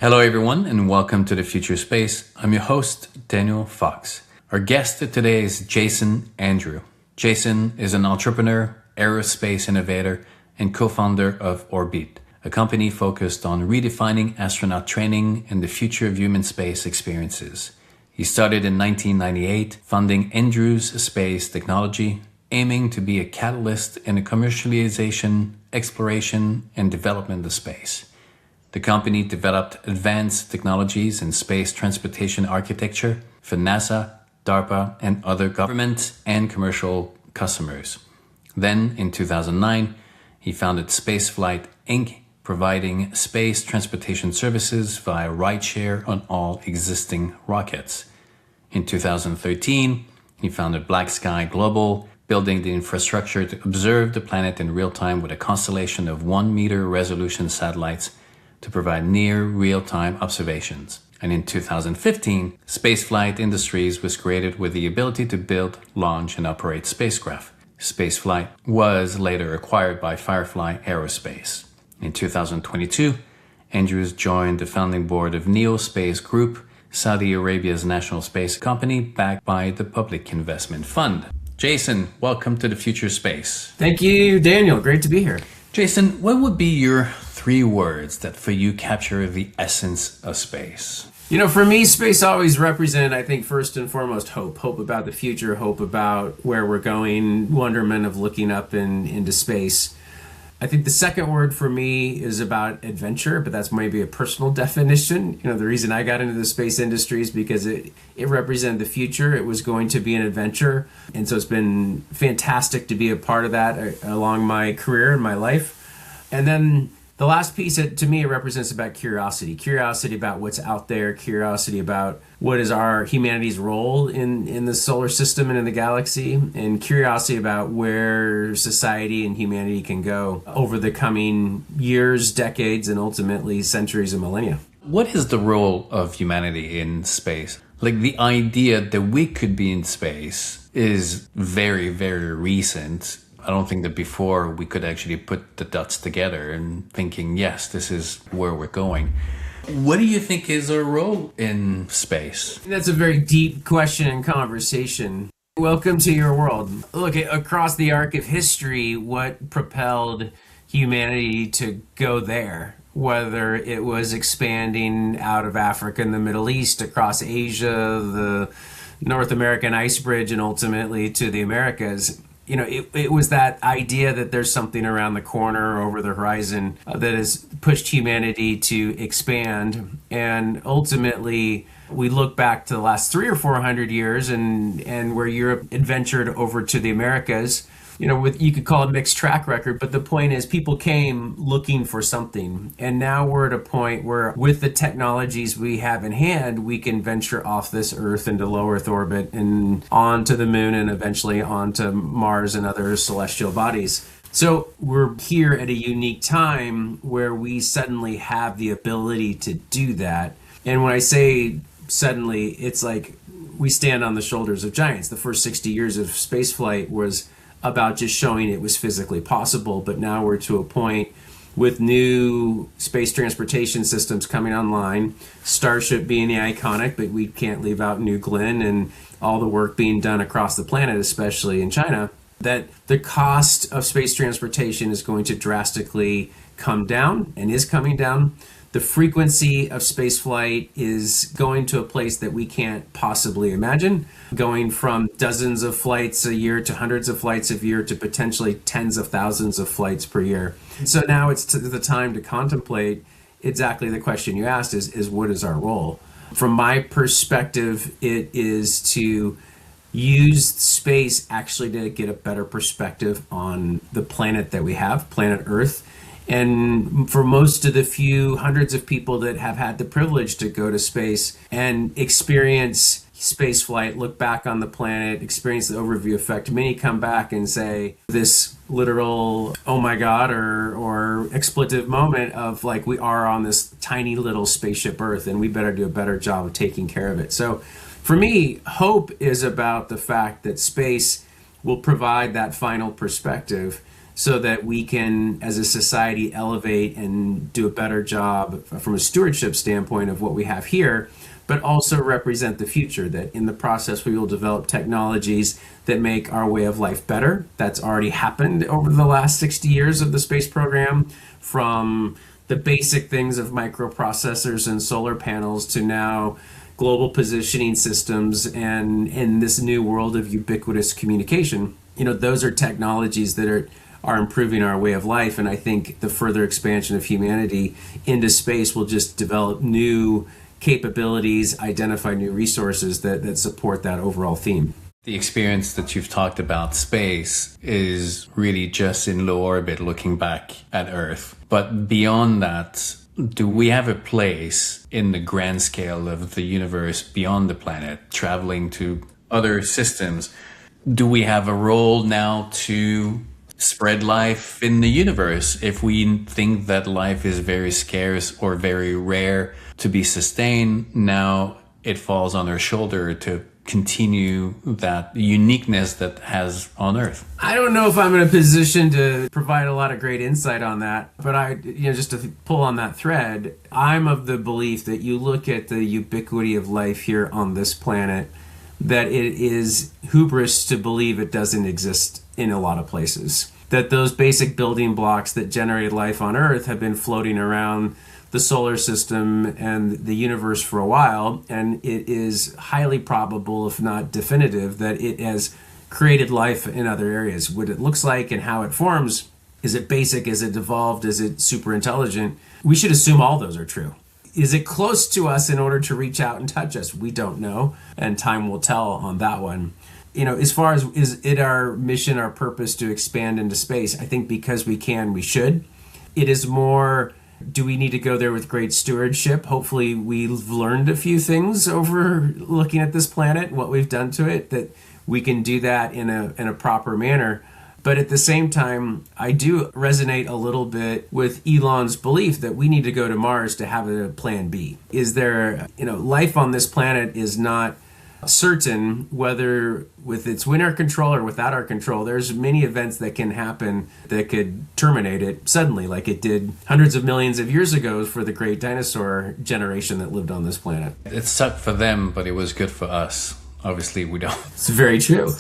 Hello, everyone, and welcome to The Future Space. I'm your host, Daniel Fox. Our guest today is Jason Andrews. Jason is an entrepreneur, aerospace innovator, and co-founder of Orbite, a company focused on redefining astronaut training and the future of human space experiences. He started in 1998, founding Andrews Space Technology, aiming to be a catalyst in the commercialization, exploration, and development of space. The company developed advanced technologies in space transportation architecture for NASA, DARPA, and other government and commercial customers. Then, in 2009, he founded Spaceflight Inc., providing space transportation services via rideshare on all existing rockets. In 2013, he founded BlackSky Global, building the infrastructure to observe the planet in real time with a constellation of 1-meter resolution satellites to provide near real-time observations. And in 2015, Spaceflight Industries was created with the ability to build, launch, and operate spacecraft. Spaceflight was later acquired by Firefly Aerospace. In 2022, Andrews joined the founding board of Neo Space Group, Saudi Arabia's national space company backed by the Public Investment Fund. Jason, welcome to The Future Space. Thank you, Daniel. Great to be here. Jason, what would be your 3 words that for you capture the essence of space? You know, for me, space always represents, I think, first and foremost, hope. Hope about the future, hope about where we're going, wonderment of looking up into space. I think the second word for me is about adventure, but that's maybe a personal definition. You know, the reason I got into the space industry is because it represented the future. It was going to be an adventure. And so it's been fantastic to be a part of that along my career and my life. And then the last piece, to me, it represents about curiosity. Curiosity about what's out there, curiosity about what is our humanity's role in the solar system and in the galaxy, and curiosity about where society and humanity can go over the coming years, decades, and ultimately centuries and millennia. What is the role of humanity in space? Like, the idea that we could be in space is very, very recent. I don't think that before we could actually put the dots together and thinking, yes, this is where we're going. What do you think is our role in space? That's a very deep question and conversation. Welcome to your world. Look, across the arc of history, what propelled humanity to go there? Whether it was expanding out of Africa and the Middle East, across Asia, the North American ice bridge, and ultimately to the Americas. You know, it was that idea that there's something around the corner over the horizon that has pushed humanity to expand. And ultimately, we look back to the last 300 or 400 years and where Europe adventured over to the Americas. You know, you could call it mixed track record, but the point is people came looking for something. And now we're at a point where with the technologies we have in hand, we can venture off this Earth into low Earth orbit and onto the moon and eventually onto Mars and other celestial bodies. So we're here at a unique time where we suddenly have the ability to do that. And when I say suddenly, it's like we stand on the shoulders of giants. The first 60 years of spaceflight was about just showing it was physically possible, but now we're to a point with new space transportation systems coming online, Starship being the iconic, but we can't leave out New Glenn and all the work being done across the planet, especially in China, that the cost of space transportation is going to drastically come down and is coming down. The frequency of spaceflight is going to a place that we can't possibly imagine, going from dozens of flights a year to hundreds of flights a year to potentially tens of thousands of flights per year. So now it's the time to contemplate exactly the question you asked is what is our role? From my perspective, it is to use space actually to get a better perspective on the planet that we have, planet Earth. And for most of the few hundreds of people that have had the privilege to go to space and experience space flight, look back on the planet, experience the overview effect, many come back and say this literal, oh my God, or expletive moment of like, we are on this tiny little spaceship Earth and we better do a better job of taking care of it. So for me, hope is about the fact that space will provide that final perspective so that we can, as a society, elevate and do a better job from a stewardship standpoint of what we have here, but also represent the future, that in the process we will develop technologies that make our way of life better. That's already happened over the last 60 years of the space program, from the basic things of microprocessors and solar panels to now global positioning systems and in this new world of ubiquitous communication. Those are technologies that are improving our way of life. And I think the further expansion of humanity into space will just develop new capabilities, identify new resources that support that overall theme. The experience that you've talked about, space, is really just in low orbit looking back at Earth. But beyond that, do we have a place in the grand scale of the universe beyond the planet, traveling to other systems? Do we have a role now to spread life in the universe if we think that life is very scarce or very rare to be sustained? Now it falls on our shoulder to continue that uniqueness that has on Earth. I don't know if I'm in a position to provide a lot of great insight on that, but just to pull on that thread, I'm of the belief that you look at the ubiquity of life here on this planet, that it is hubris to believe it doesn't exist in a lot of places. That those basic building blocks that generate life on Earth have been floating around the solar system and the universe for a while, and it is highly probable, if not definitive, that it has created life in other areas. What it looks like and how it forms, is it basic, is it evolved, is it super intelligent? We should assume all those are true. Is it close to us in order to reach out and touch us? We don't know, and time will tell on that one. As far as is it our mission, our purpose to expand into space, I think because we can, we should. It is more, do we need to go there with great stewardship? Hopefully we've learned a few things over looking at this planet, what we've done to it, that we can do that in a proper manner. But at the same time, I do resonate a little bit with Elon's belief that we need to go to Mars to have a plan B. Is there, life on this planet is not certain, whether with its within our control or without our control. There's many events that can happen that could terminate it suddenly, like it did hundreds of millions of years ago for the great dinosaur generation that lived on this planet. It sucked for them, but it was good for us. Obviously, we don't. It's very true.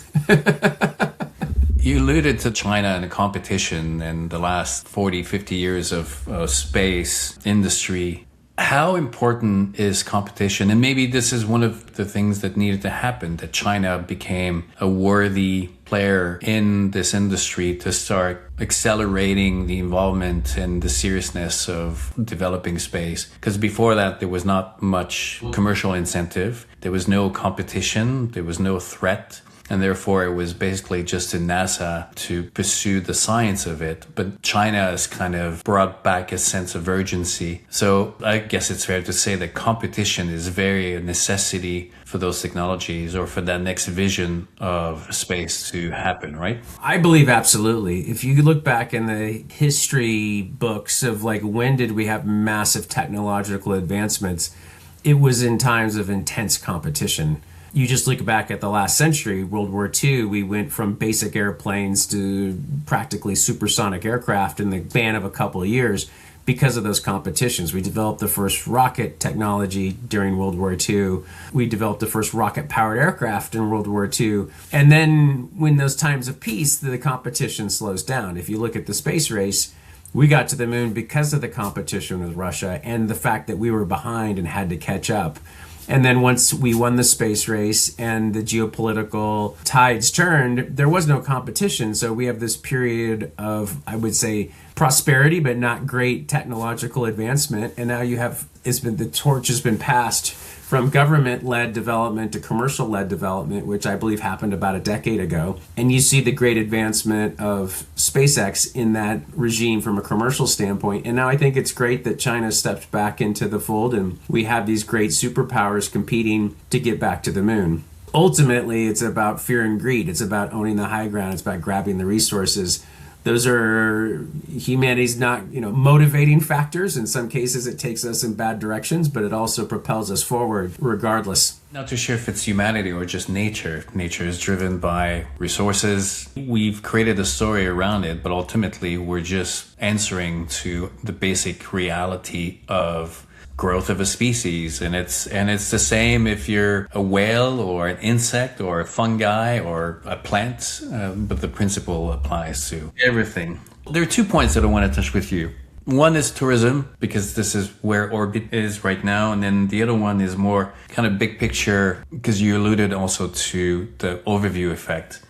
You alluded to China and the competition in the last 40, 50 years of space industry. How important is competition? And maybe this is one of the things that needed to happen, that China became a worthy player in this industry to start accelerating the involvement and the seriousness of developing space. Because before that, there was not much commercial incentive. There was no competition. There was no threat. And therefore, it was basically just to NASA to pursue the science of it. But China has kind of brought back a sense of urgency. So I guess it's fair to say that competition is very a necessity for those technologies, or for that next vision of space to happen, right? I believe absolutely. If you look back in the history books of when did we have massive technological advancements, it was in times of intense competition. You just look back at the last century, World War II, we went from basic airplanes to practically supersonic aircraft in the span of a couple of years because of those competitions. We developed the first rocket technology during World War II. We developed the first rocket-powered aircraft in World War II. And then when those times of peace, the competition slows down. If you look at the space race, we got to the moon because of the competition with Russia and the fact that we were behind and had to catch up. And then once we won the space race and the geopolitical tides turned, there was no competition. So we have this period of, I would say, prosperity, but not great technological advancement. And now the torch has been passed from government-led development to commercial-led development, which I believe happened about a decade ago. And you see the great advancement of SpaceX in that regime from a commercial standpoint. And now I think it's great that China stepped back into the fold and we have these great superpowers competing to get back to the moon. Ultimately, it's about fear and greed. It's about owning the high ground. It's about grabbing the resources. Those are humanity's not, motivating factors. In some cases, it takes us in bad directions, but it also propels us forward regardless. Not too sure if it's humanity or just nature. Nature is driven by resources. We've created a story around it, but ultimately we're just answering to the basic reality of growth of a species. And it's the same if you're a whale or an insect or a fungi or a plant, but the principle applies to everything. There are 2 points that I want to touch with you. One is tourism, because this is where Orbite is right now. And then the other one is more kind of big picture, because you alluded also to the overview effect.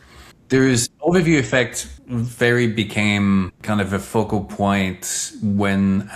There's overview effect became kind of a focal point when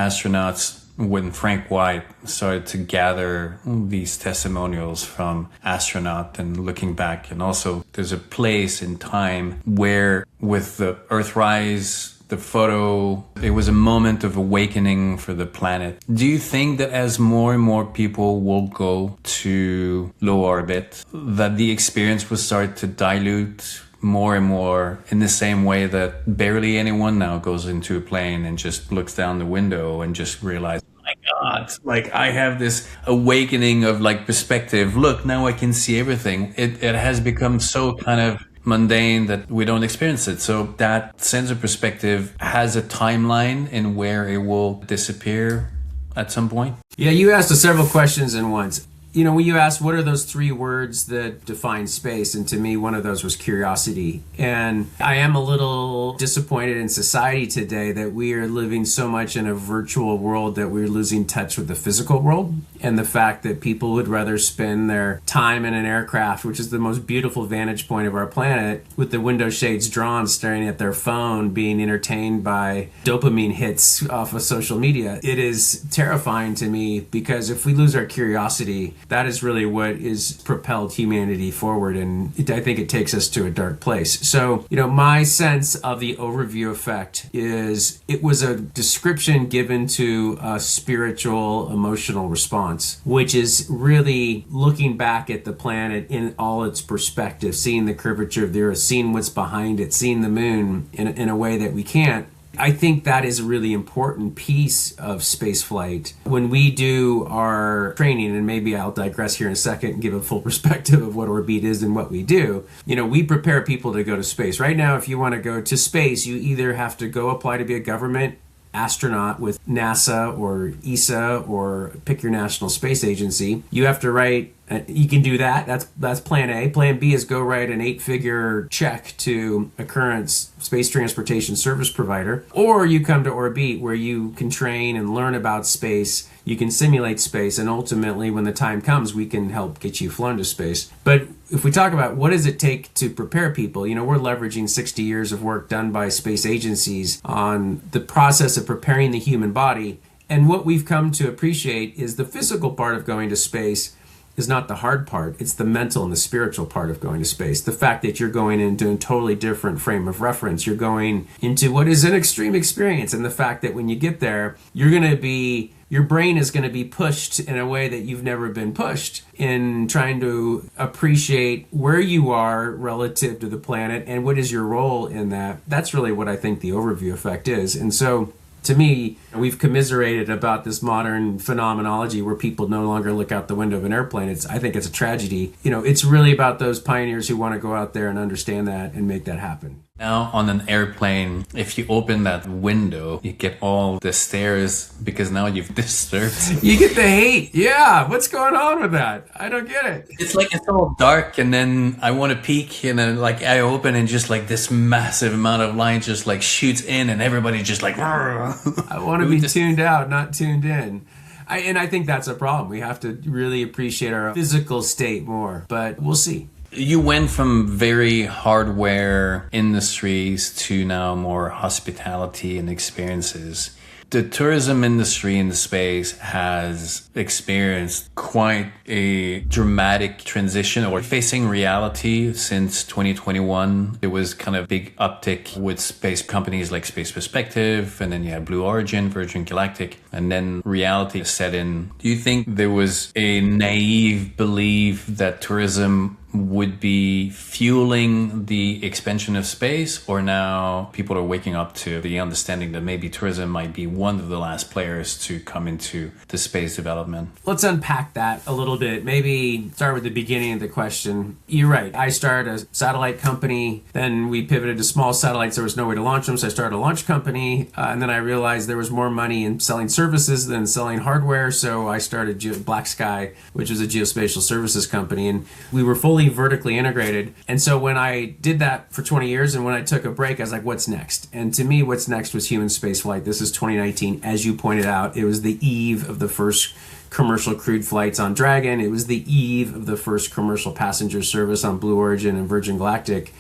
Frank White started to gather these testimonials from astronauts and looking back. And also there's a place in time where with the Earthrise, the photo, it was a moment of awakening for the planet. Do you think that as more and more people will go to low orbit, that the experience will start to dilute more and more in the same way that barely anyone now goes into a plane and just looks down the window and just realizes, oh my God, like I have this awakening of like perspective. Look, now I can see everything. It has become so kind of mundane that we don't experience it. So that sense of perspective has a timeline in where it will disappear at some point. Yeah, you asked us several questions in once. When you asked what are those 3 words that define space, and to me one of those was curiosity. And I am a little disappointed in society today that we are living so much in a virtual world that we're losing touch with the physical world, and the fact that people would rather spend their time in an aircraft, which is the most beautiful vantage point of our planet, with the window shades drawn, staring at their phone, being entertained by dopamine hits off of social media. It is terrifying to me, because if we lose our curiosity, that is really what is propelled humanity forward, and I think it takes us to a dark place. So, my sense of the overview effect is it was a description given to a spiritual, emotional response, which is really looking back at the planet in all its perspective, seeing the curvature of the Earth, seeing what's behind it, seeing the moon in a way that we can't. I think that is a really important piece of spaceflight. When we do our training, and maybe I'll digress here in a second and give a full perspective of what Orbite is and what we do, we prepare people to go to space. Right now, if you want to go to space, you either have to go apply to be a government astronaut with NASA or ESA or pick your national space agency. You have to write, you can do that. That's plan A. Plan B is go write an 8-figure check to a current space transportation service provider. Or you come to Orbite, where you can train and learn about space. You can simulate space, and ultimately when the time comes, we can help get you flown to space. But if we talk about what does it take to prepare people, we're leveraging 60 years of work done by space agencies on the process of preparing the human body. And what we've come to appreciate is the physical part of going to space is not the hard part. It's the mental and the spiritual part of going to space. The fact that you're going into a totally different frame of reference. You're going into what is an extreme experience. And the fact that when you get there, your brain is going to be pushed in a way that you've never been pushed in trying to appreciate where you are relative to the planet and what is your role in that. That's really what I think the overview effect is. And so to me, we've commiserated about this modern phenomenology where people no longer look out the window of an airplane. I think it's a tragedy. It's really about those pioneers who want to go out there and understand that and make that happen. Now on an airplane, if you open that window, you get all the stares because now you've disturbed. You get the hate. Yeah. What's going on with that? I don't get it. It's like it's all dark, and then I want to peek, and then like I open, and just like this massive amount of light just like shoots in, and everybody just like. I want to be tuned out, not tuned in. I think that's a problem. We have to really appreciate our physical state more, but we'll see. You went from very hardware industries to now more hospitality and experiences. The tourism industry in space has experienced quite a dramatic transition or facing reality since 2021. There was kind of big uptick with space companies like Space Perspective, and then you had Blue Origin, Virgin Galactic, and then reality set in. Do you think there was a naive belief that tourism would be fueling the expansion of space, or now people are waking up to the understanding that maybe tourism might be one of the last players to come into the space development? Let's unpack that a little bit. Maybe start with the beginning of the question. You're right. I started a satellite company. Then we pivoted to small satellites. There was no way to launch them, so I started a launch company. And then I realized there was more money in selling services than selling hardware. So I started BlackSky, which is a geospatial services company. And we were fully vertically integrated. And so when I did that for 20 years and when I took a break, I was like, what's next? And to me, what's next was human spaceflight. This is 2019. As you pointed out, it was the eve of the first commercial crewed flights on Dragon. It was the eve of the first commercial passenger service on Blue Origin and Virgin Galactic.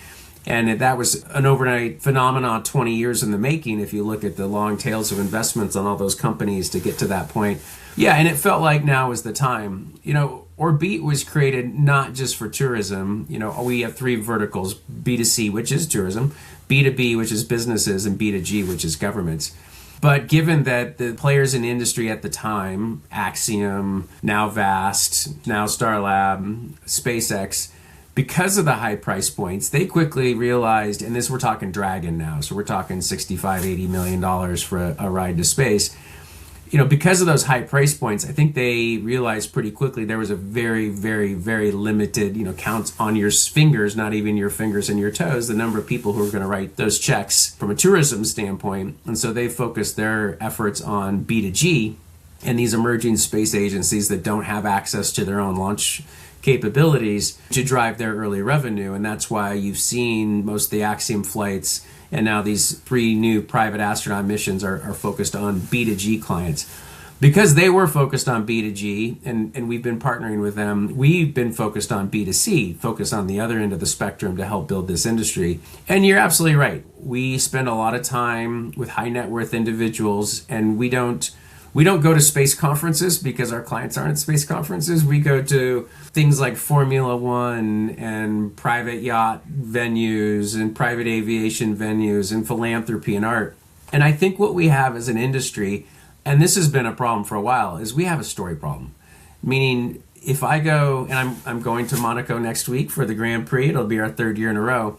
And that was an overnight phenomenon, 20 years in the making, if you look at the long tails of investments on all those companies to get to that point. Yeah, and it felt like now was the time. Orbite was created not just for tourism. We have three verticals: B2C, which is tourism, B2B, which is businesses, and B2G, which is governments. But given that the players in the industry at the time, Axiom, now Vast, now Starlab, SpaceX, because of the high price points, they quickly realized, and this we're talking Dragon now, so we're talking $65-80 million for a ride to space. Because of those high price points, I think they realized pretty quickly there was a very, very, very limited, counts on your fingers, not even your fingers and your toes, the number of people who are going to write those checks from a tourism standpoint. And so they focused their efforts on B2G and these emerging space agencies that don't have access to their own launch capabilities to drive their early revenue. And that's why you've seen most of the Axiom flights and now these 3 new private astronaut missions are focused on B2G clients. Because they were focused on B2G and we've been partnering with them, we've been focused on B2C, focused on the other end of the spectrum to help build this industry. And you're absolutely right. We spend a lot of time with high net worth individuals, and we don't go to space conferences because our clients aren't at space conferences. We go to things like Formula One and private yacht venues and private aviation venues and philanthropy and art. And I think what we have as an industry, and this has been a problem for a while, is we have a story problem. Meaning, if I go, and I'm going to Monaco next week for the Grand Prix, it'll be our 3rd year in a row.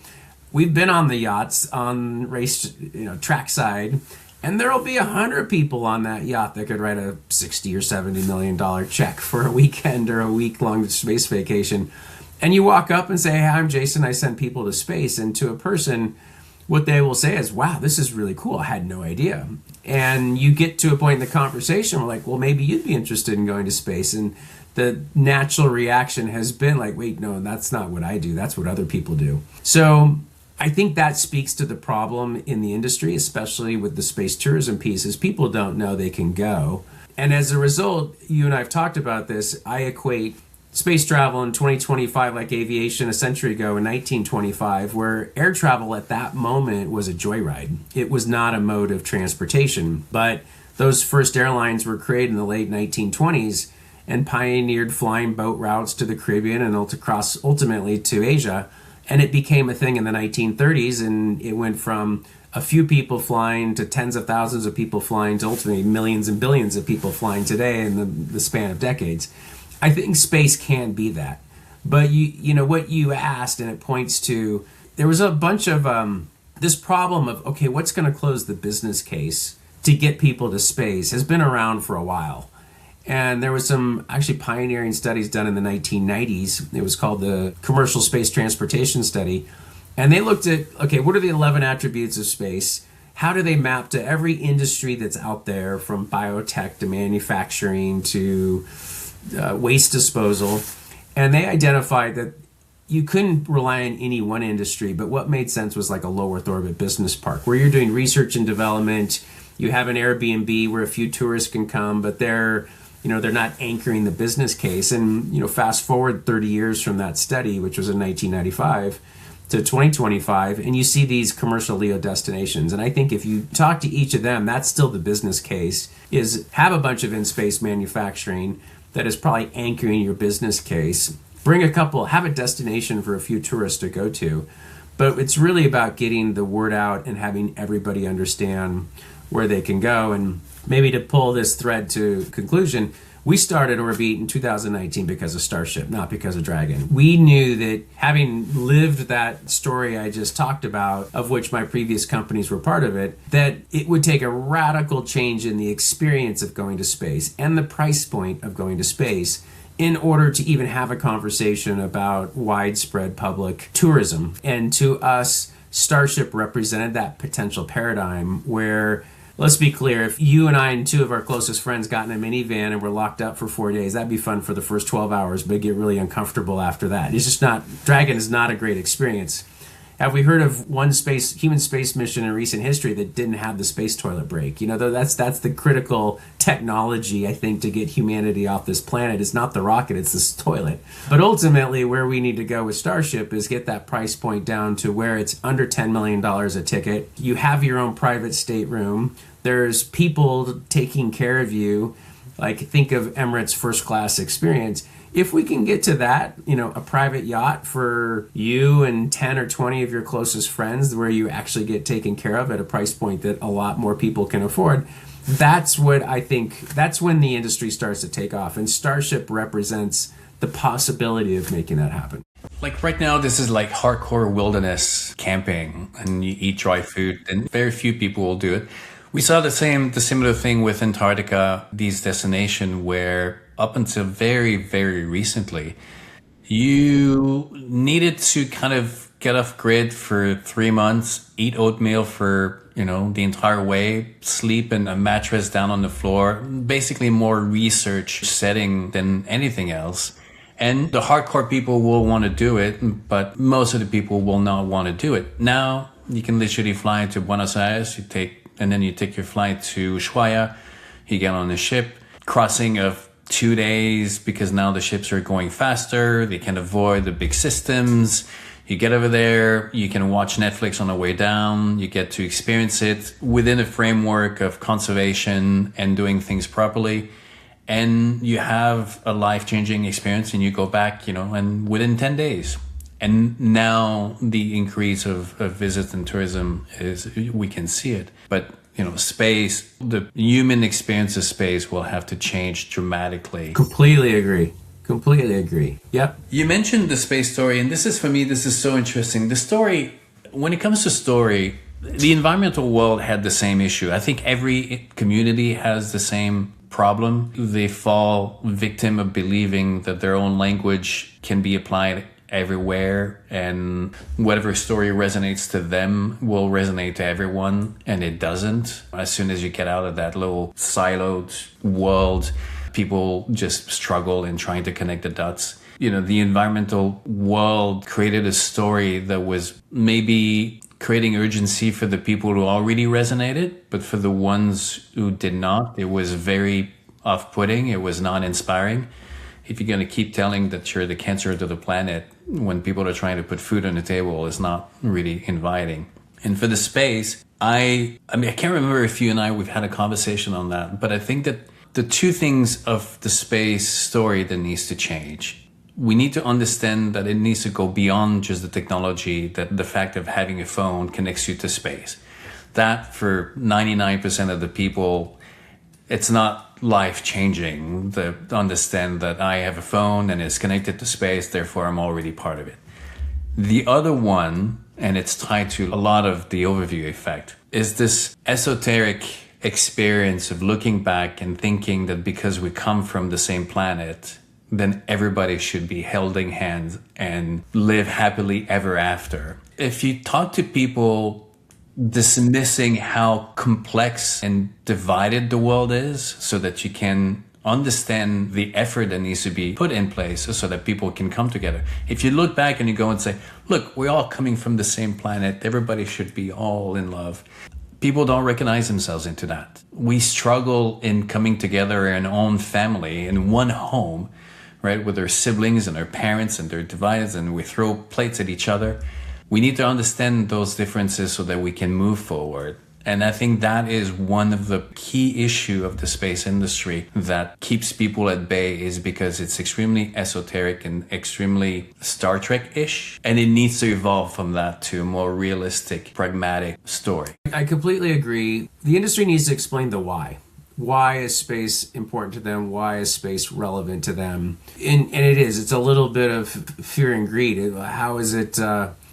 We've been on the yachts on race, trackside, and there'll be 100 people on that yacht that could write a $60 or $70 million check for a weekend or a week-long space vacation. And you walk up and say, "Hey, I'm Jason. I send people to space." And to a person, what they will say is, "Wow, this is really cool. I had no idea." And you get to a point in the conversation where like, well, maybe you'd be interested in going to space. And the natural reaction has been like, wait, no, that's not what I do. That's what other people do. So I think that speaks to the problem in the industry, especially with the space tourism pieces. People don't know they can go. And as a result, you and I have talked about this, I equate space travel in 2025 like aviation a century ago in 1925, where air travel at that moment was a joyride. It was not a mode of transportation. But those first airlines were created in the late 1920s and pioneered flying boat routes to the Caribbean and ultimately to Asia. And it became a thing in the 1930s, and it went from a few people flying to tens of thousands of people flying to ultimately millions and billions of people flying today in the span of decades. I think space can be that. But you know what you asked, and it points to, there was a bunch of this problem of, okay, what's going to close the business case to get people to space has been around for a while. And there was some actually pioneering studies done in the 1990s. It was called the Commercial Space Transportation Study. And they looked at, okay, what are the 11 attributes of space? How do they map to every industry that's out there, from biotech to manufacturing to waste disposal? And they identified that you couldn't rely on any one industry, but what made sense was like a low Earth orbit business park, where you're doing research and development. You have an Airbnb where a few tourists can come, but they're not anchoring the business case. And, fast forward 30 years from that study, which was in 1995 to 2025, and you see these commercial LEO destinations. And I think if you talk to each of them, that's still the business case, is have a bunch of in-space manufacturing that is probably anchoring your business case. Have a destination for a few tourists to go to. But it's really about getting the word out and having everybody understand where they can go. And maybe to pull this thread to conclusion, We started Orbite in 2019 because of Starship, not because of Dragon. We knew that having lived that story I just talked about, of which my previous companies were part of it, that it would take a radical change in the experience of going to space and the price point of going to space in order to even have a conversation about widespread public tourism. And to us, Starship represented that potential paradigm where, let's be clear, if you and I and two of our closest friends got in a minivan and were locked up for 4 days, that'd be fun for the first 12 hours, but it'd get really uncomfortable after that. It's just not, Dragon is not a great experience. Have we heard of one human space mission in recent history that didn't have the space toilet break? You know, that's the critical technology, I think, to get humanity off this planet. It's not the rocket, it's this toilet. But ultimately, where we need to go with Starship is get that price point down to where it's under $10 million a ticket. You have your own private stateroom. There's people taking care of you. Like, think of Emirates first class experience. If we can get to that, you know, a private yacht for you and 10 or 20 of your closest friends where you actually get taken care of at a price point that a lot more people can afford, that's what I think, that's when the industry starts to take off. And Starship represents the possibility of making that happen. Like right now, this is like hardcore wilderness camping and you eat dry food and very few people will do it. We saw the similar thing with Antarctica, these destinations where up until very, very recently, you needed to kind of get off grid for 3 months, eat oatmeal for, you know, the entire way, sleep in a mattress down on the floor, basically more research setting than anything else. And the hardcore people will want to do it, but most of the people will not want to do it. Now, you can literally fly to Buenos Aires, you take your flight to Ushuaia, you get on a ship, crossing of 2 days because now the ships are going faster, they can avoid the big systems. You get over there, you can watch Netflix on the way down, you get to experience it within a framework of conservation and doing things properly. And you have a life-changing experience and you go back, you know, and within 10 days. And now the increase of visits and tourism we can see it. But, you know, space, the human experience of space will have to change dramatically. Completely agree. Yep. You mentioned the space story, and this is so interesting. The story, when it comes to story, the environmental world had the same issue. I think every community has the same problem. They fall victim of believing that their own language can be applied everywhere and whatever story resonates to them will resonate to everyone, and it doesn't. As soon as you get out of that little siloed world, people just struggle in trying to connect the dots. You know, the environmental world created a story that was maybe creating urgency for the people who already resonated, but for the ones who did not, it was very off-putting. It was not inspiring. If you're going to keep telling that you're the cancer to the planet when people are trying to put food on the table, is not really inviting. And for the space, I can't remember if you and we've had a conversation on that, but I think that the two things of the space story that needs to change. We need to understand that it needs to go beyond just the technology, that the fact of having a phone connects you to space. That for 99% of the people, it's not life-changing to understand that I have a phone and it's connected to space, therefore I'm already part of it. The other one, and it's tied to a lot of the overview effect, is this esoteric experience of looking back and thinking that because we come from the same planet, then everybody should be holding hands and live happily ever after. If you talk to people dismissing how complex and divided the world is so that you can understand the effort that needs to be put in place so that people can come together. If you look back and you go and say, look, we're all coming from the same planet, everybody should be all in love. People don't recognize themselves into that. We struggle in coming together in our own family, in one home, right, with our siblings and our parents, and they're divided and we throw plates at each other. We need to understand those differences so that we can move forward. And I think that is one of the key issue of the space industry that keeps people at bay, is because it's extremely esoteric and extremely Star Trek-ish. And it needs to evolve from that to a more realistic, pragmatic story. I completely agree. The industry needs to explain the why. Why is space important to them? Why is space relevant to them? And it's a little bit of fear and greed. How is it,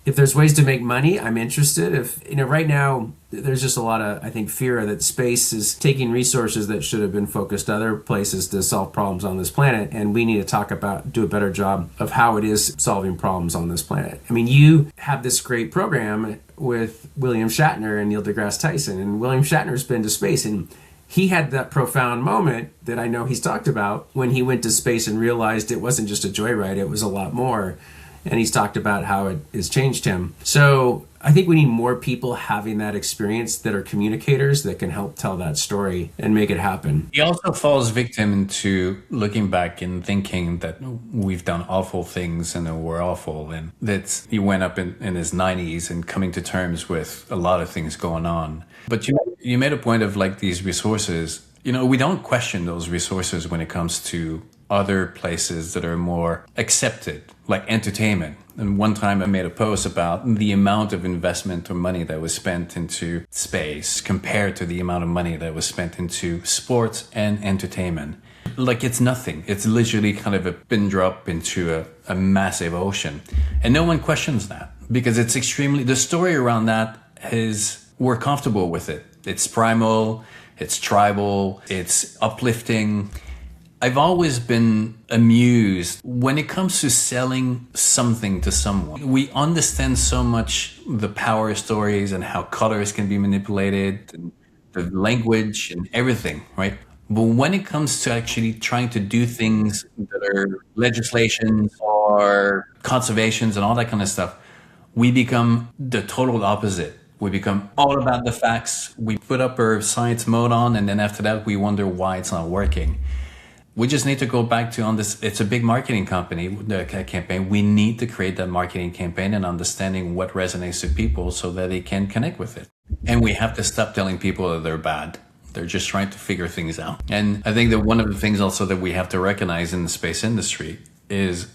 if there's ways to make money, I'm interested. If, right now, there's just a lot of, I think, fear that space is taking resources that should have been focused other places to solve problems on this planet. And we need to do a better job of how it is solving problems on this planet. I mean, you have this great program with William Shatner and Neil deGrasse Tyson, and William Shatner's been to space, and he had that profound moment that I know he's talked about when he went to space and realized it wasn't just a joyride, it was a lot more. And he's talked about how it has changed him. So I think we need more people having that experience that are communicators that can help tell that story and make it happen. He also falls victim into looking back and thinking that we've done awful things and that we're awful. And that he went up in his 90s and coming to terms with a lot of things going on. But you made a point of like these resources. We don't question those resources when it comes to other places that are more accepted, like entertainment. And one time I made a post about the amount of investment or money that was spent into space compared to the amount of money that was spent into sports and entertainment. Like it's nothing. It's literally kind of a pin drop into a massive ocean. And no one questions that because the story around that is we're comfortable with it. It's primal, it's tribal, it's uplifting. I've always been amused when it comes to selling something to someone. We understand so much the power stories and how colors can be manipulated, and the language and everything, right? But when it comes to actually trying to do things that are legislations or conservations and all that kind of stuff, we become the total opposite. We become all about the facts. We put up our science mode on, and then after that, we wonder why it's not working. We just need to go back to on this. It's a big marketing campaign. We need to create that marketing campaign and understanding what resonates to people so that they can connect with it. And we have to stop telling people that they're bad. They're just trying to figure things out. And I think that one of the things also that we have to recognize in the space industry is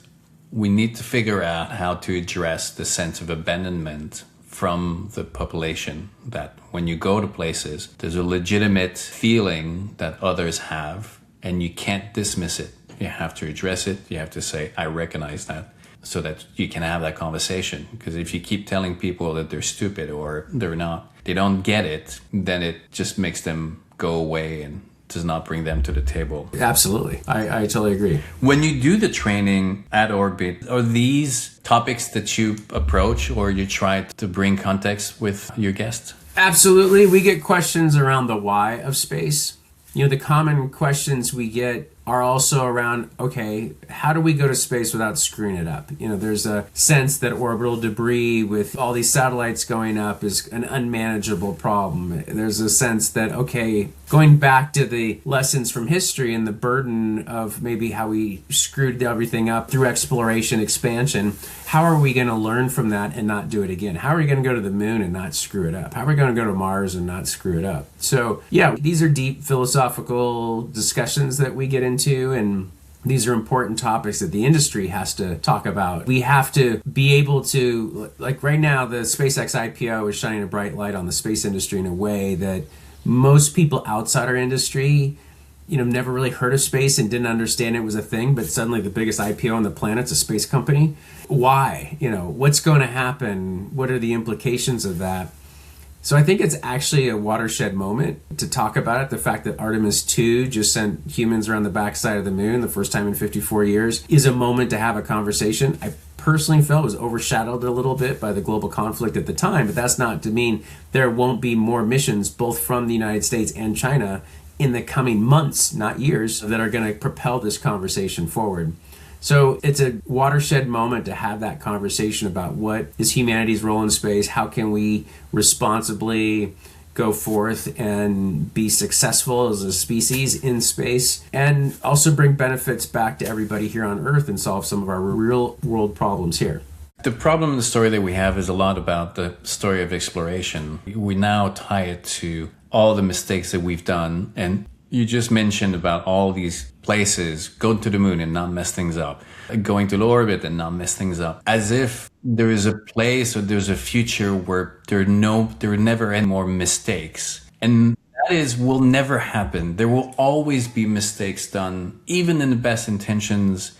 we need to figure out how to address the sense of abandonment from the population, that when you go to places, there's a legitimate feeling that others have, and you can't dismiss it. You have to address it. You have to say, I recognize that, so that you can have that conversation. Because if you keep telling people that they're stupid or they don't get it, then it just makes them go away and does not bring them to the table. Absolutely. I totally agree. When you do the training at Orbite, are these topics that you approach or you try to bring context with your guests? Absolutely. We get questions around the why of space. The common questions we get are also around, okay, how do we go to space without screwing it up? There's a sense that orbital debris with all these satellites going up is an unmanageable problem. There's a sense that, okay, going back to the lessons from history and the burden of maybe how we screwed everything up through exploration, expansion, how are we going to learn from that and not do it again? How are we going to go to the moon and not screw it up? How are we going to go to Mars and not screw it up? So, yeah, these are deep philosophical discussions that we get into, and these are important topics that the industry has to talk about. We have to be able to, like right now, the SpaceX IPO is shining a bright light on the space industry in a way that most people outside our industry, never really heard of space and didn't understand it was a thing, but suddenly the biggest IPO on the planet's a space company. Why? What's going to happen? What are the implications of that? So I think it's actually a watershed moment to talk about it. The fact that Artemis 2 just sent humans around the backside of the moon the first time in 54 years is a moment to have a conversation. I personally felt was overshadowed a little bit by the global conflict at the time, but that's not to mean there won't be more missions both from the United States and China in the coming months, not years, that are going to propel this conversation forward. So it's a watershed moment to have that conversation about what is humanity's role in space, how can we responsibly go forth and be successful as a species in space, and also bring benefits back to everybody here on Earth and solve some of our real world problems here. The problem in the story that we have is a lot about the story of exploration. We now tie it to all the mistakes that we've done, and you just mentioned about all these places going to the moon and not mess things up, going to low orbit and not mess things up, as if there is a place or there's a future where there are never any more mistakes. And that is will never happen. There will always be mistakes done, even in the best intentions.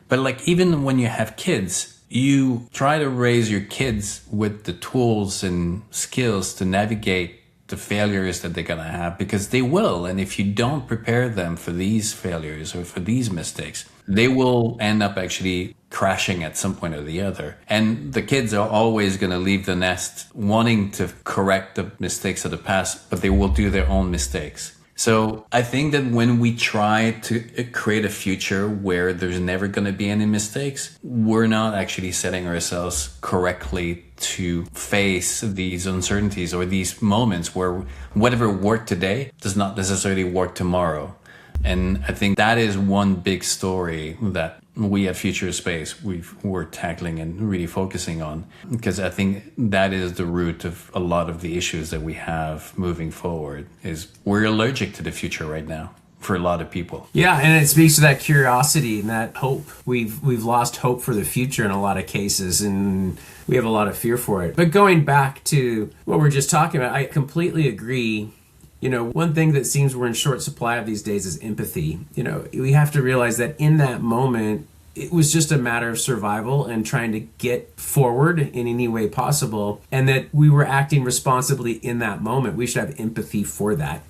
But like, even when you have kids, you try to raise your kids with the tools and skills to navigate the failures that they're going to have, because they will. And if you don't prepare them for these failures or for these mistakes, they will end up actually crashing at some point or the other. And the kids are always going to leave the nest wanting to correct the mistakes of the past, but they will do their own mistakes. So I think that when we try to create a future where there's never going to be any mistakes, we're not actually setting ourselves correctly to face these uncertainties or these moments where whatever worked today does not necessarily work tomorrow. And I think that is one big story that we at Future Space, we're tackling and really focusing on, because I think that is the root of a lot of the issues that we have moving forward. Is we're allergic to the future right now for a lot of people. Yeah, and it speaks to that curiosity and that hope. We've lost hope for the future in a lot of cases, and we have a lot of fear for it. But going back to what we're just talking about, I completely agree. You know, one thing that seems we're in short supply of these days is empathy. You know, we have to realize that in that moment, it was just a matter of survival and trying to get forward in any way possible, and that we were acting responsibly in that moment. We should have empathy for that.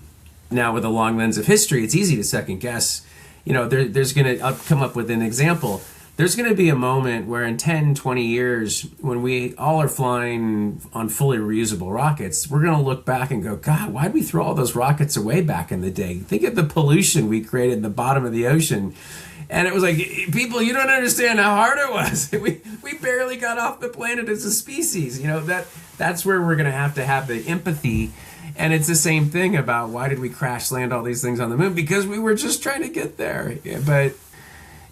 Now, with a long lens of history, it's easy to second guess. You know, I'll come up with an example. There's going to be a moment where in 10, 20 years, when we all are flying on fully reusable rockets, we're going to look back and go, God, why did we throw all those rockets away back in the day? Think of the pollution we created in the bottom of the ocean. And it was like, people, you don't understand how hard it was. We barely got off the planet as a species. You know, that's where we're going to have the empathy. And it's the same thing about why did we crash land all these things on the moon? Because we were just trying to get there. Yeah, but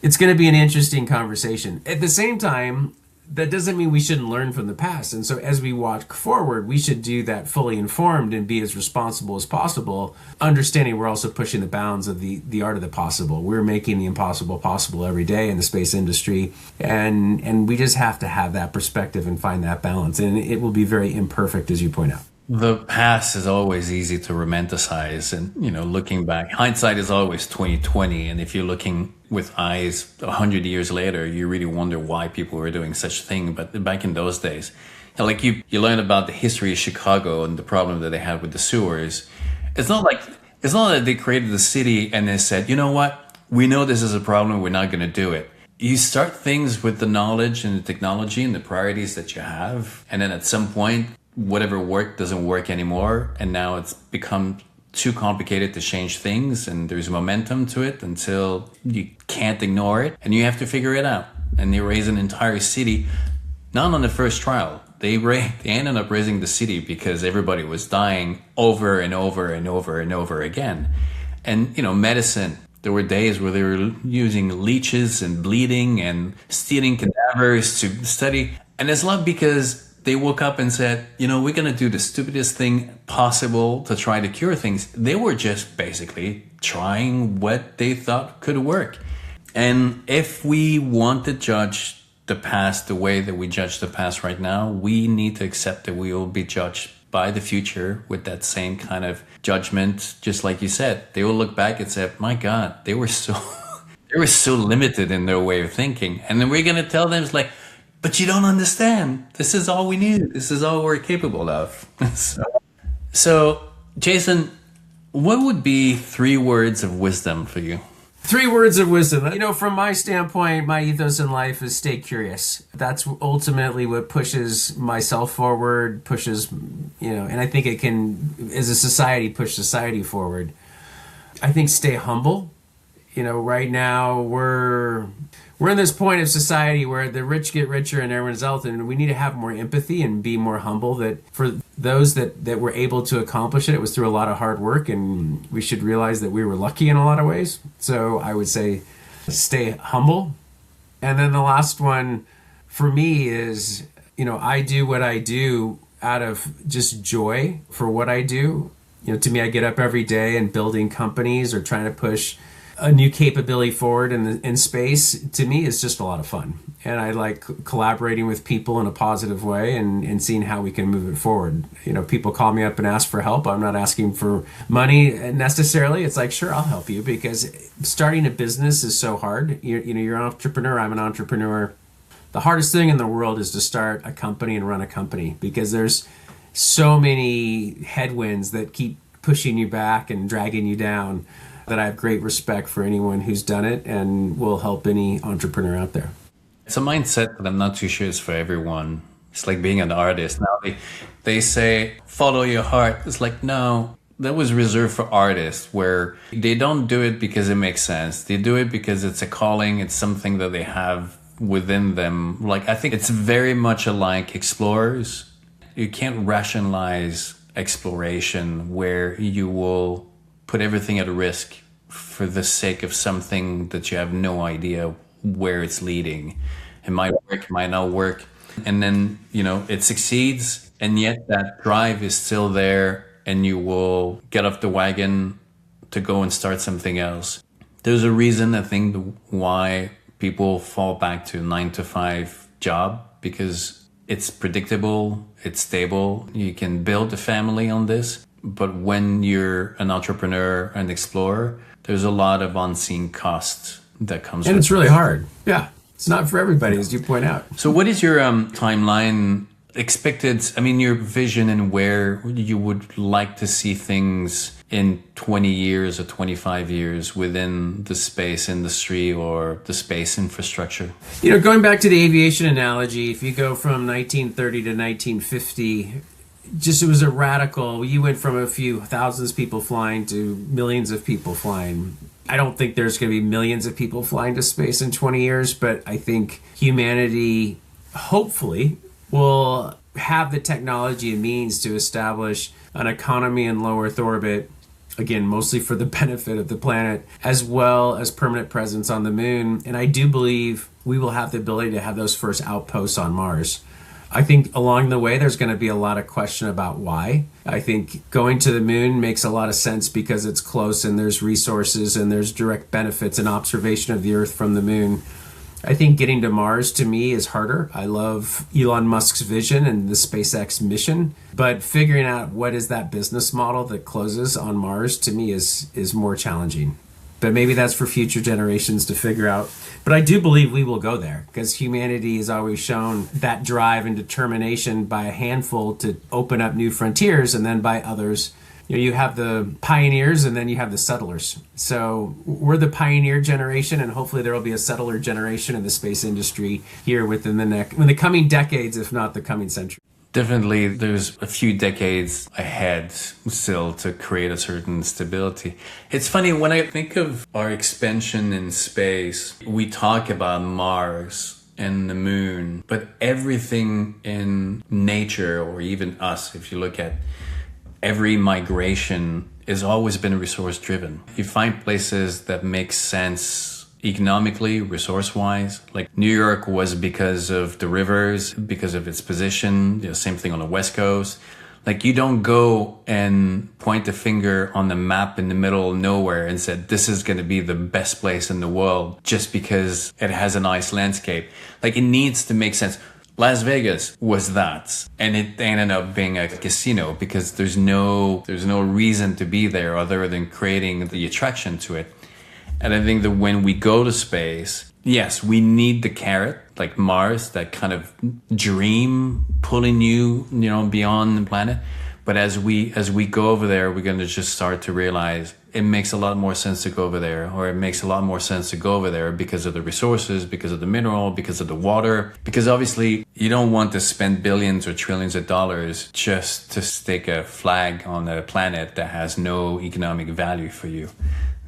it's going to be an interesting conversation. At the same time, that doesn't mean we shouldn't learn from the past. And so as we walk forward, we should do that fully informed and be as responsible as possible, understanding we're also pushing the bounds of the art of the possible. We're making the impossible possible every day in the space industry. And we just have to have that perspective and find that balance. And it will be very imperfect, as you point out. The past is always easy to romanticize, and looking back, hindsight is always 20/20. And if you're looking with eyes 100 years later, you really wonder why people were doing such thing. But back in those days, like you learn about the history of Chicago and the problem that they had with the sewers. It's not that they created the city and they said, you know what, we know this is a problem, we're not going to do it. You start things with the knowledge and the technology and the priorities that you have, and then at some point, whatever worked doesn't work anymore, and now it's become too complicated to change things, and there's momentum to it until you can't ignore it, and you have to figure it out. And they raise an entire city, not on the first trial. They ended up raising the city because everybody was dying over and over and over and over again. And medicine, there were days where they were using leeches and bleeding and stealing cadavers to study, and it's not because they woke up and said, we're going to do the stupidest thing possible to try to cure things. They were just basically trying what they thought could work. And if we want to judge the past the way that we judge the past right now, we need to accept that we will be judged by the future with that same kind of judgment. Just like you said, they will look back and say, my God, they were so limited in their way of thinking. And then we're going to tell them, it's like, but you don't understand. This is all we need. This is all we're capable of. So, Jason, what would be 3 words of wisdom for you? 3 words of wisdom. From my standpoint, my ethos in life is stay curious. That's ultimately what pushes myself forward, and I think it can, as a society, push society forward. I think stay humble. Right now we're in this point of society where the rich get richer and everyone's else, and we need to have more empathy and be more humble. That for those that were able to accomplish it, it was through a lot of hard work, and we should realize that we were lucky in a lot of ways. So I would say stay humble. And then the last one for me is, I do what I do out of just joy for what I do. To me, I get up every day and building companies or trying to push a new capability forward in space, to me, is just a lot of fun. and I like collaborating with people in a positive way and seeing how we can move it forward. People call me up and ask for help. I'm not asking for money necessarily. It's like, sure, I'll help you, because starting a business is so hard. You're an entrepreneur. I'm an entrepreneur. The hardest thing in the world is to start a company and run a company, because there's so many headwinds that keep pushing you back and dragging you down, that I have great respect for anyone who's done it and will help any entrepreneur out there. It's a mindset that I'm not too sure is for everyone. It's like being an artist. Now they say, follow your heart. It's like, no, that was reserved for artists, where they don't do it because it makes sense. They do it because it's a calling. It's something that they have within them. Like, I think it's very much alike explorers. You can't rationalize exploration where you will put everything at risk for the sake of something that you have no idea where it's leading. It might work, it might not work. And then, it succeeds, and yet that drive is still there, and you will get off the wagon to go and start something else. There's a reason, I think, why people fall back to a 9-to-5 job, because it's predictable, it's stable, you can build a family on this. But when you're an entrepreneur and explorer, there's a lot of unseen costs that comes and with it's really hard. Yeah, it's not for everybody, as you point out. So what is your timeline expected? I mean, your vision and where you would like to see things in 20 years or 25 years within the space industry or the space infrastructure? Going back to the aviation analogy, if you go from 1930 to 1950, it was a radical. You went from a few thousands of people flying to millions of people flying. I don't think there's going to be millions of people flying to space in 20 years, but I think humanity, hopefully, will have the technology and means to establish an economy in low Earth orbit, again, mostly for the benefit of the planet, as well as permanent presence on the moon. And I do believe we will have the ability to have those first outposts on Mars. I think along the way, there's going to be a lot of question about why. I think going to the moon makes a lot of sense because it's close and there's resources and there's direct benefits and observation of the Earth from the moon. I think getting to Mars, to me, is harder. I love Elon Musk's vision and the SpaceX mission, but figuring out what is that business model that closes on Mars, to me, is more challenging. But maybe that's for future generations to figure out. But I do believe we will go there, because humanity has always shown that drive and determination by a handful to open up new frontiers, and then by others. You have the pioneers and then you have the settlers. So we're the pioneer generation, and hopefully there will be a settler generation in the space industry here within the coming decades, if not the coming century. Definitely, there's a few decades ahead still to create a certain stability. It's funny, when I think of our expansion in space, we talk about Mars and the moon, but everything in nature, or even us, if you look at every migration, has always been resource driven. You find places that make sense economically, resource-wise. Like New York was because of the rivers, because of its position, same thing on the West Coast. Like, you don't go and point the finger on the map in the middle of nowhere and said, this is going to be the best place in the world just because it has a nice landscape. Like, it needs to make sense. Las Vegas was that, and it ended up being a casino because there's no reason to be there other than creating the attraction to it. And I think that when we go to space, yes, we need the carrot, like Mars, that kind of dream pulling you, beyond the planet. But as we go over there, we're going to just start to realize it makes a lot more sense to go over there, or it makes a lot more sense to go over there because of the resources, because of the mineral, because of the water. Because obviously you don't want to spend billions or trillions of dollars just to stick a flag on a planet that has no economic value for you.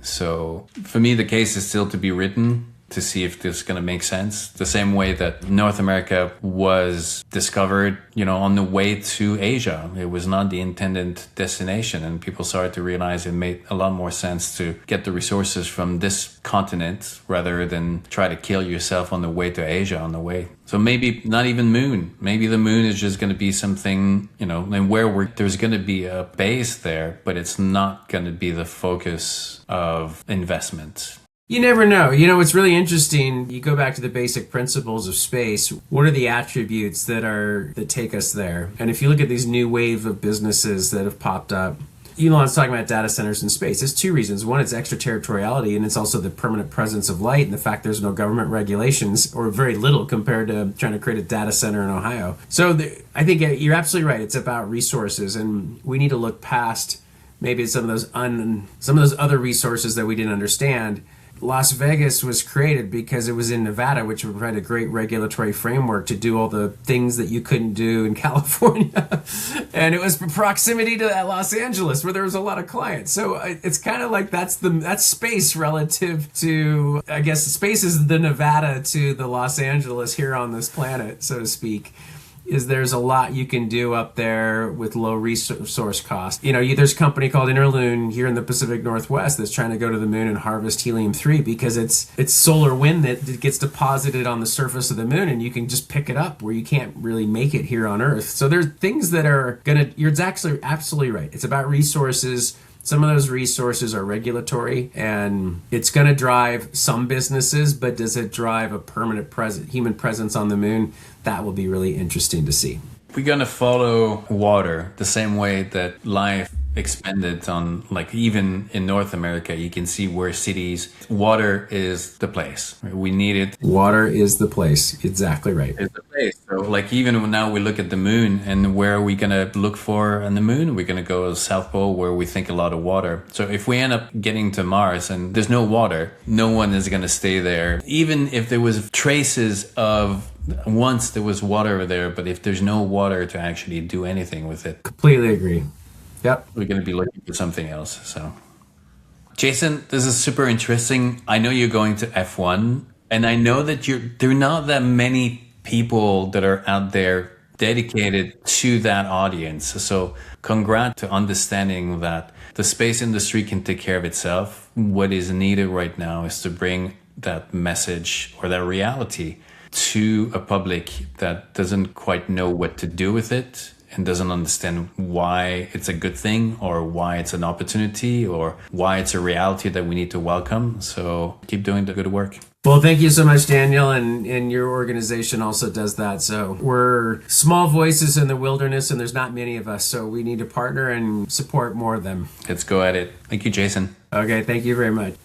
So for me, the case is still to be written to see if this is going to make sense. The same way that North America was discovered, on the way to Asia. It was not the intended destination, and people started to realize it made a lot more sense to get the resources from this continent rather than try to kill yourself on the way to Asia on the way. So maybe not even moon. Maybe the moon is just going to be something, and there's going to be a base there, but it's not going to be the focus of investment. You never know. It's really interesting. You go back to the basic principles of space. What are the attributes that take us there? And if you look at these new wave of businesses that have popped up, Elon's talking about data centers in space. There's two reasons. One, it's extraterritoriality, and it's also the permanent presence of light and the fact there's no government regulations, or very little compared to trying to create a data center in Ohio. So I think you're absolutely right. It's about resources, and we need to look past maybe some of those other resources that we didn't understand. Las Vegas was created because it was in Nevada, which would provide a great regulatory framework to do all the things that you couldn't do in California. And it was proximity to Los Angeles, where there was a lot of clients. So it's kind of like that's space relative to, I guess, space is the Nevada to the Los Angeles here on this planet, so to speak. There's a lot you can do up there with low resource cost. There's a company called Interloon here in the Pacific Northwest that's trying to go to the moon and harvest helium-3 because it's solar wind that gets deposited on the surface of the moon, and you can just pick it up where you can't really make it here on Earth. So there's things that are you're absolutely right. It's about resources. Some of those resources are regulatory, and it's going to drive some businesses, but does it drive a permanent human presence on the moon? That will be really interesting to see. We're going to follow water the same way that life expanded on, like, even in North America, you can see where cities, water is the place. We need it. Water is the place. Exactly right. It's the place. So, like, even now we look at the moon, and where are we going to look for on the moon? We're going to go to the South Pole, where we think a lot of water. So if we end up getting to Mars and there's no water, no one is going to stay there. Even if there was traces of once there was water there, but if there's no water to actually do anything with it. Completely agree. Yep. We're going to be looking for something else. So, Jason, this is super interesting. I know you're going to F1, and I know that there are not that many people that are out there dedicated to that audience. So congrats to understanding that the space industry can take care of itself. What is needed right now is to bring that message or that reality to a public that doesn't quite know what to do with it and doesn't understand why it's a good thing or why it's an opportunity or why it's a reality that we need to welcome. So keep doing the good work. Well, thank you so much, Daniel, and your organization also does that. So we're small voices in the wilderness, and there's not many of us, so we need to partner and support more of them. Let's go at it. Thank you, Jason. Okay, thank you very much.